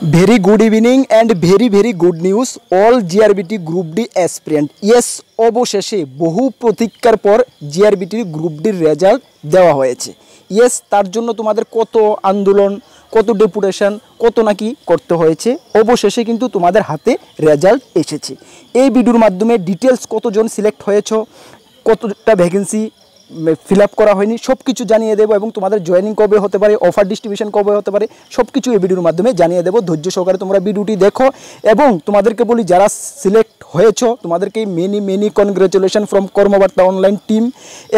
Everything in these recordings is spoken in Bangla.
Very good evening and very good news all GRBT Group D aspirant. Yes, অবশেষে বহু প্রতীক্ষার পর GRBT Group D রেজাল্ট দেওয়া হয়েছে। ইয়েস, তার জন্য তোমাদের কত আন্দোলন, কত ডেপুটেশন, কত নাকি করতে হয়েছে, অবশেষে কিন্তু তোমাদের হাতে রেজাল্ট এসেছে। এই ভিডিওর মাধ্যমে ডিটেলস কতজন সিলেক্ট হয়েছো, কতটা ভ্যাকেন্সি ফিল আপ করা হয়নি সব কিছু জানিয়ে দেবো, এবং তোমাদের জয়েনিং কবে হতে পারে, অফার ডিস্ট্রিবিউশন কবে হতে পারে, সব কিছু এই ভিডিওর মাধ্যমে জানিয়ে দেবো। ধৈর্য সহকারে তোমরা ভিডিওটি দেখো, এবং তোমাদেরকে বলি যারা সিলেক্ট হয়েছো তোমাদেরকে many congratulation from কর্মবার্তা online team,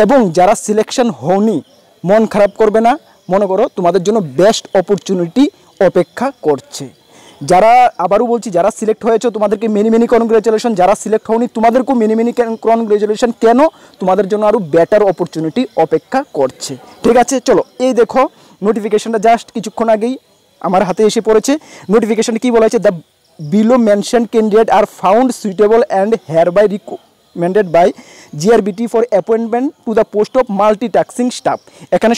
এবং যারা সিলেকশন হওনি মন খারাপ করবে না, মনে করো তোমাদের জন্য বেস্ট অপরচুনিটি অপেক্ষা করছে। যারা আবারও বলছি যারা সিলেক্ট হয়েছে তোমাদেরকে মেনি কনগ্রেচুলেশন, যারা সিলেক্ট হওনি তোমাদেরকেও মেনি কনগ্রেচুলেশন। কেন? তোমাদের জন্য আরও বেটার অপরচুনিটি অপেক্ষা করছে। ঠিক আছে, চলো এই দেখো নোটিফিকেশনটা জাস্ট কিছুক্ষণ আগেই আমার হাতে এসে পড়েছে। নোটিফিকেশনটা কী বলা হয়েছে? The below mention candidate are found suitable and hereby recommended by GRBT for appointment to the post of multitasking staff। এখানে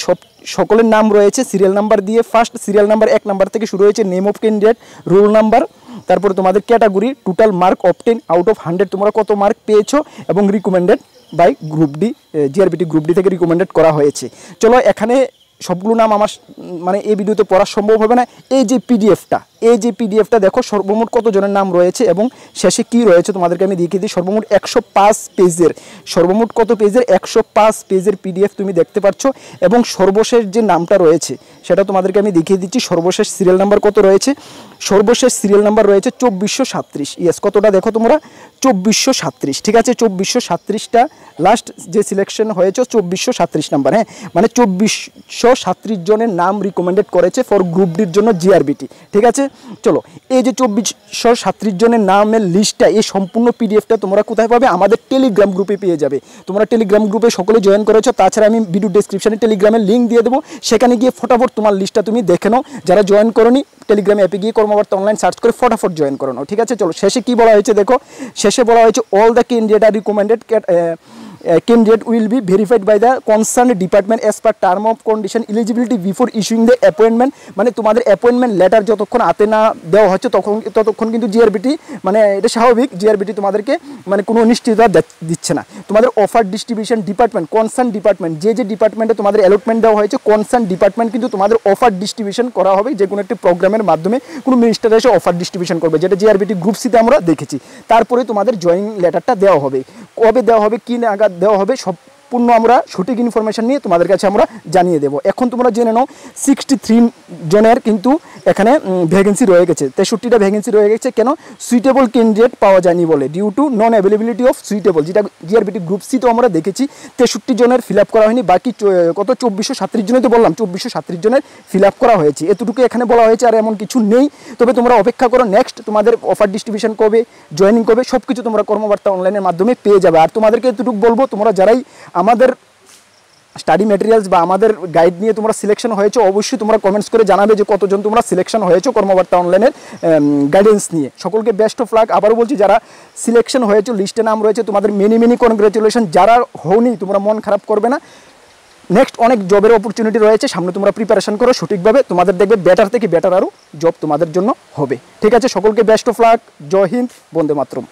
সকলের নাম রয়েছে সিরিয়াল নাম্বার দিয়ে। ফার্স্ট সিরিয়াল নাম্বার 1 নাম্বার থেকে শুরু হয়েছে, name of candidate, roll number, তারপরে তোমাদের category, total mark obtain out of 100 তোমরা কত মার্ক পেয়েছো, এবং recommended by group D, GRBT group D থেকে রিকমেন্ডেড করা হয়েছে। চলো এখানে সবগুলো নাম আমার মানে এই ভিডিওতে পড়া সম্ভব হবে না। এই যে পিডিএফটা দেখো সর্বমোট কতজনের নাম রয়েছে এবং শেষে কি রয়েছে তোমাদেরকে আমি দেখিয়ে দিই। সর্বমোট 105 পেজের, সর্বমোট কত পেজের? 105 পেজের পিডিএফ তুমি দেখতে পাচ্ছ, এবং সর্বশেষ যে নামটা রয়েছে সেটা তোমাদেরকে আমি দেখিয়ে দিচ্ছি। সর্বশেষ সিরিয়াল নাম্বার কত রয়েছে? সর্বশেষ সিরিয়াল নাম্বার রয়েছে 2437। ইয়েস, কতটা দেখো তোমরা? 2437। ঠিক আছে, 2437টা লাস্ট যে সিলেকশন হয়েছে 2437 নাম্বার। হ্যাঁ, মানে 2437 জনের নাম রিকমেন্ডেড করেছে ফর গ্রুপ ডির জন্য GRBT। ঠিক আছে, চলো এই যে 2437 জনের নামের লিস্টটা, এই সম্পূর্ণ পিডিএফটা তোমরা কোথায় পাবে? আমাদের টেলিগ্রাম গ্রুপে পেয়ে যাবে। তোমরা টেলিগ্রাম গ্রুপে সকলে জয়েন করেছো, তাছাড়া আমি ভিডিও ডেসক্রিপশনে টেলিগ্রামের লিঙ্ক দিয়ে দেবো, সেখানে গিয়ে ফটাফট তোমার লিস্টটা তুমি দেখে নাও। যারা জয়েন করোনি টেলিগ্রাম অ্যাপে গিয়ে কর্মবার্তা অনলাইন সার্চ করে ফটাফট জয়েন করে নাও। ঠিক আছে, চলো শেষে কি বলা হয়েছে দেখো। শেষে বলা হয়েছে all the candidate are recommended candidate will be verified by the concerned department as per term of condition eligibility before issuing the appointment। মানে তোমাদের অ্যাপয়েন্টমেন্ট লেটার যতক্ষণ হাতে না দেওয়া হচ্ছে ততক্ষণ কিন্তু GRBT, মানে এটা স্বাভাবিক, GRBT তোমাদেরকে মানে কোনো নিশ্চিততা দিচ্ছে না। তোমাদের offer distribution department, concern department, যে ডিপার্টমেন্টে তোমাদের অ্যালটমেন্ট দেওয়া হয়েছে কনসার্ন ডিপার্টমেন্ট কিন্তু তোমাদের অফার ডিস্ট্রিবিউশন করা হবে। যে কোনো একটি প্রোগ্রামের মাধ্যমে কোনো মিনিস্টার এসে অফার ডিস্ট্রিবিউশন করবে, যেটা GRBT গ্রুপ সিতে আমরা দেখেছি। তারপরে তোমাদের জয়েনিং লেটারটা দেওয়া হবে। কবে দেওয়া হবে, কী নাগাদ দেওয়া হবে, সম্পূর্ণ আমরা সঠিক ইনফরমেশন নিয়ে তোমাদের কাছে আমরা জানিয়ে দেবো। এখন তোমরা জেনে নাও 63 জনের কিন্তু এখানে ভ্যাকেন্সি রয়ে গেছে, 63টা ভ্যাকেন্সি রয়ে গেছে। কেন? সুইটেবল ক্যান্ডিডেট পাওয়া যায়নি বলে, due to non availability of suitable, যেটা GRBT গ্রুপ সি তো আমরা দেখেছি 63 জনের ফিল আপ করা হয়নি। বাকি কত 2437 জনের তো বললাম 2437 জনের ফিল আপ করা হয়েছে, এতটুকু এখানে বলা হয়েছে, আর এমন কিছু নেই। তবে তোমরা অপেক্ষা করো নেক্সট তোমাদের অফার ডিস্ট্রিবিউশন কবে, জয়েনিং কবে, সব কিছু তোমরা কর্মবার্তা অনলাইনের মাধ্যমে পেয়ে যাবে। আর তোমাদেরকে এতটুকু বলবো, তোমরা যারাই আমাদের স্টাডি ম্যাটেরিয়ালস বা আমাদের গাইড নিয়ে তোমরা সিলেকশন হয়েছো, অবশ্যই তোমরা কমেন্টস করে জানাবে যে কতজন তোমরা সিলেকশন হয়েছো কর্মবার্তা অনলাইনের গাইডেন্স নিয়ে। সকলকে বেস্ট অফ লাক। আবারও বলছি যারা সিলেকশন হয়েছো, লিস্টে নাম রয়েছে, তোমাদের মেনি কনগ্রেচুলেশন। যারা হওনি তোমরা মন খারাপ করবে না, নেক্সট অনেক জবের অপরচুনিটি রয়েছে সামনে, তোমরা প্রিপারেশন করো সঠিকভাবে, তোমাদের দেখবে বেটার থেকে বেটার আরও জব তোমাদের জন্য হবে। ঠিক আছে, সকলকে বেস্ট অফ লাক। জয় হিন্দ, বন্দে মাতরম।